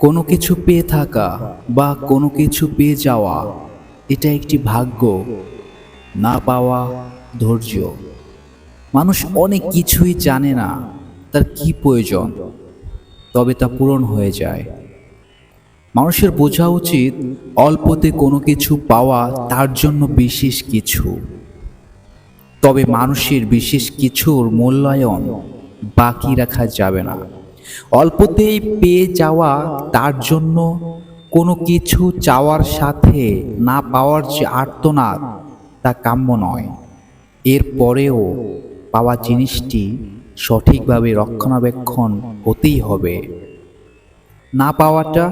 কোনো কিছু পেয়ে থাকা বা কোনো কিছু পেয়ে যাওয়া এটা একটি ভাগ্য, না পাওয়া ধৈর্য। মানুষ অনেক কিছুই জানে না তার কি প্রয়োজন, তবে তা পূরণ হয়ে যায়। মানুষের বোঝা উচিত অল্পতে কোনো কিছু পাওয়া তার জন্য বিশেষ কিছু, তবে মানুষের বিশেষ কিছুর মূল্যায়ন বাকি রাখা যাবে না। অল্পতেই পেয়ে যাওয়া তার জন্য কোনো কিছু চাওয়ার সাথে না পাওয়ার যে আর্তনাদ, তা কাম্য নয়। এরপরেও পাওয়া জিনিসটি সঠিকভাবে রক্ষণাবেক্ষণ হতেই হবে। না পাওয়াটা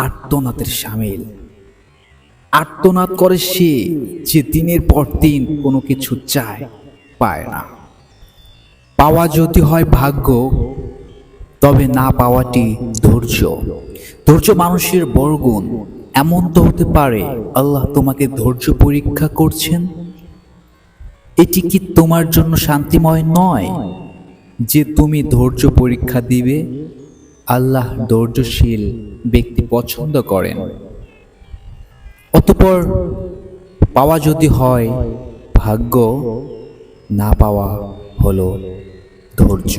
আর্তনাদের সামিল। আর্তনাদ করে সে যে দিনের পর দিন কোনো কিছু চায়, পায় না। পাওয়া যদি হয় ভাগ্য, তবে না পাওয়াটি ধৈর্য। ধৈর্য মানুষের বড় গুণ। এমন তো হতে পারে আল্লাহ তোমাকে ধৈর্য পরীক্ষা করছেন। এটি কি তোমার জন্য শান্তিময় নয় যে তুমি ধৈর্য পরীক্ষা দিবে? আল্লাহ ধৈর্যশীল ব্যক্তি পছন্দ করেন। অতঃপর পাওয়া যদি হয় ভাগ্য, না পাওয়া হলো ধৈর্য।